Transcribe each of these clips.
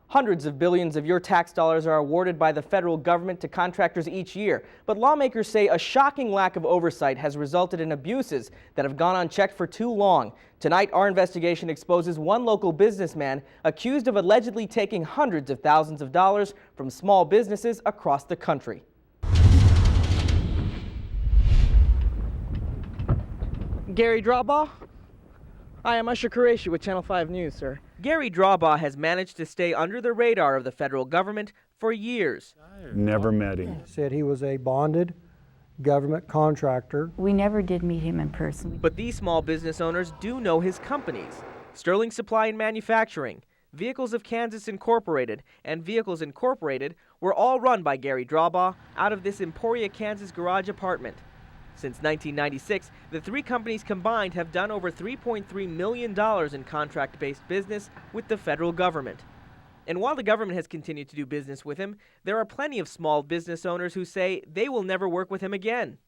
Hundreds of billions of your tax dollars are awarded by the federal government to contractors each year, but lawmakers say a shocking lack of oversight has resulted in abuses that have gone unchecked for too long. Tonight, our investigation exposes one local businessman accused of allegedly taking hundreds of thousands of dollars from small businesses across the country. Gary Drawbaugh? Hi, I'm Usher Qureshi with Channel 5 News, sir. Gary Drawbaugh has managed to stay under the radar of the federal government for years. Never met him. Said he was a bonded government contractor. We never did meet him in person. But these small business owners do know his companies. Sterling Supply and Manufacturing, Vehicles of Kansas Incorporated, and Vehicles Incorporated were all run by Gary Drawbaugh out of this Emporia, Kansas garage apartment. Since 1996, the three companies combined have done over $3.3 million in contract-based business with the federal government. And while the government has continued to do business with him, there are plenty of small business owners who say they will never work with him again.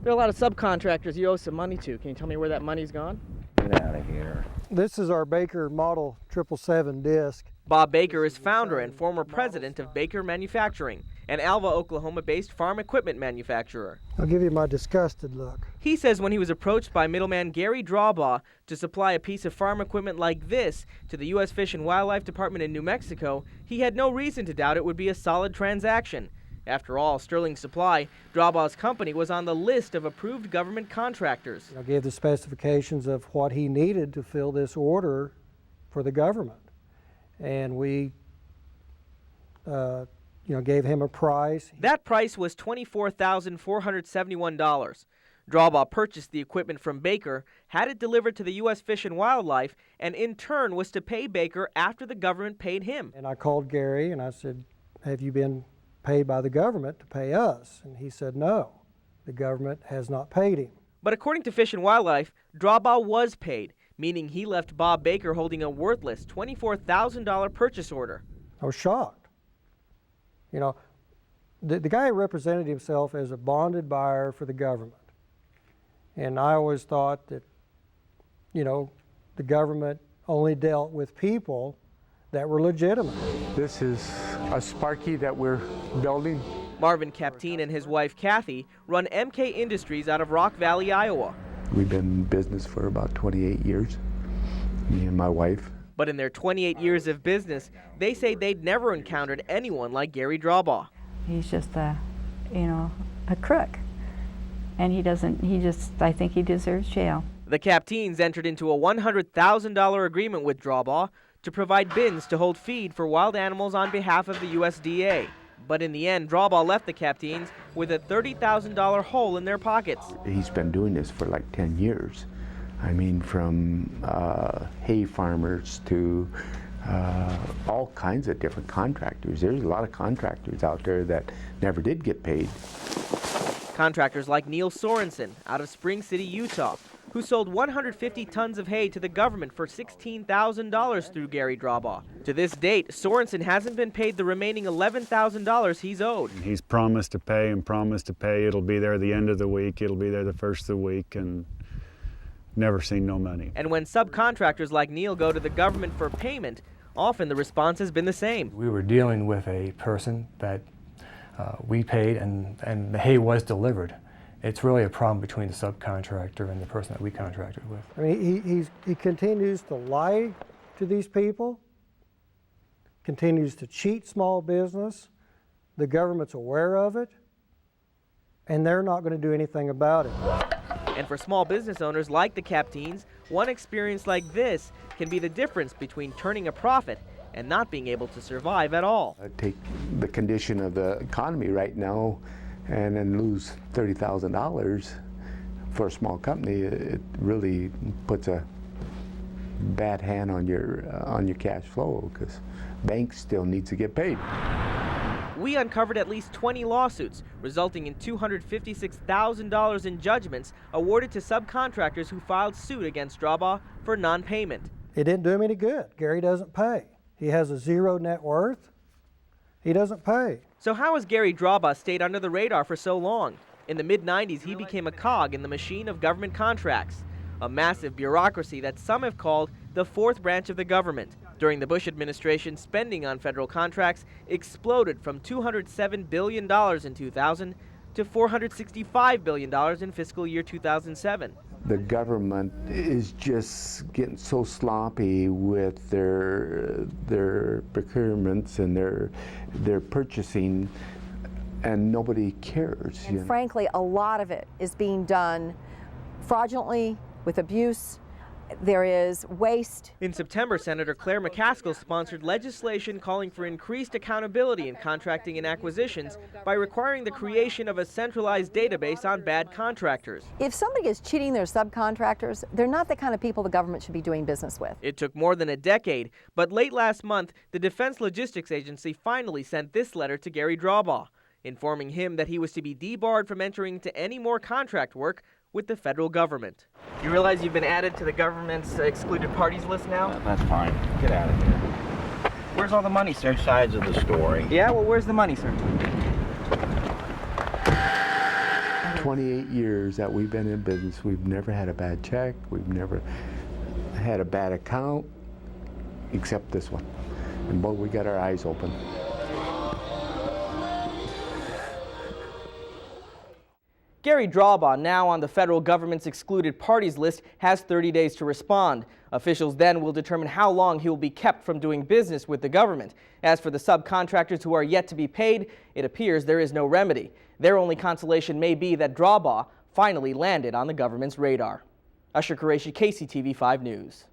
There are a lot of subcontractors you owe some money to. Can you tell me where that money's gone? Get out of here. This is our Baker Model 777 disc. Bob Baker is founder and former president of Baker Manufacturing, an Alva, Oklahoma-based farm equipment manufacturer. I'll give you my disgusted look. He says when he was approached by middleman Gary Drawbaugh to supply a piece of farm equipment like this to the U.S. Fish and Wildlife Department in New Mexico, he had no reason to doubt it would be a solid transaction. After all, Sterling Supply, Drawbaugh's company, was on the list of approved government contractors. I gave the specifications of what he needed to fill this order for the government. And we gave him a price. That price was $24,471. Drawbaugh purchased the equipment from Baker, had it delivered to the U.S. Fish and Wildlife, and in turn was to pay Baker after the government paid him. And I called Gary and I said, have you been paid by the government to pay us? And he said, no, the government has not paid him. But according to Fish and Wildlife, Drawbaugh was paid, meaning he left Bob Baker holding a worthless $24,000 purchase order. I was shocked. You know, the guy represented himself as a bonded buyer for the government. And I always thought that, the government only dealt with people that were legitimate. This is a Sparky that we're building. Marvin Kaptein and his wife Kathy run MK Industries out of Rock Valley, Iowa. We've been in business for about 28 years, me and my wife. But in their 28 years of business, they say they'd never encountered anyone like Gary Drawbaugh. He's just a crook. And I think he deserves jail. The Kapteins entered into a $100,000 agreement with Drawbaugh to provide bins to hold feed for wild animals on behalf of the USDA. But in the end, Drawbaugh left the Kapteins with a $30,000 hole in their pockets. He's been doing this for like 10 years. I mean, from hay farmers to all kinds of different contractors. There's a lot of contractors out there that never did get paid. Contractors like Neil Sorensen out of Spring City, Utah, who sold 150 tons of hay to the government for $16,000 through Gary Drawbaugh. To this date, Sorensen hasn't been paid the remaining $11,000 he's owed. He's promised to pay and promised to pay. It'll be there the end of the week. It'll be there the first of the week, and never seen no money. And when subcontractors like Neil go to the government for payment, often the response has been the same. We were dealing with a person that we paid and the hay was delivered. It's really a problem between the subcontractor and the person that we contracted with. I mean, he continues to lie to these people, continues to cheat small business. The government's aware of it, and they're not going to do anything about it. And for small business owners like the Kapteins, one experience like this can be the difference between turning a profit and not being able to survive at all. Take the condition of the economy right now and then lose $30,000 for a small company. It really puts a bad hand on your cash flow, because banks still need to get paid. We uncovered at least 20 lawsuits, resulting in $256,000 in judgments awarded to subcontractors who filed suit against Drawbaugh for non-payment. It didn't do him any good. Gary doesn't pay. He has a zero net worth. He doesn't pay. So how has Gary Drawbaugh stayed under the radar for so long? In the mid-90s, he became a cog in the machine of government contracts, a massive bureaucracy that some have called the fourth branch of the government. During the Bush administration, spending on federal contracts exploded from $207 billion in 2000 to $465 billion in fiscal year 2007. The government is just getting so sloppy with their procurements and their purchasing, and nobody cares. And frankly, a lot of it is being done fraudulently, with abuse. There is waste. In September, Senator Claire McCaskill sponsored legislation calling for increased accountability in contracting and acquisitions by requiring the creation of a centralized database on bad contractors. If somebody is cheating their subcontractors, they're not the kind of people the government should be doing business with. It took more than a decade, but late last month, the Defense Logistics Agency finally sent this letter to Gary Drawbaugh, informing him that he was to be debarred from entering into any more contract work with the federal government. You realize you've been added to the government's excluded parties list now? That's fine. Get out of here. Where's all the money, sir? Both sides of the story. Yeah, well, where's the money, sir? 28 years that we've been in business, we've never had a bad check, we've never had a bad account, except this one. And boy, we got our eyes open. Gary Drawbaugh, now on the federal government's excluded parties list, has 30 days to respond. Officials then will determine how long he will be kept from doing business with the government. As for the subcontractors who are yet to be paid, it appears there is no remedy. Their only consolation may be that Drawbaugh finally landed on the government's radar. Usher Qureshi, KCTV 5 News.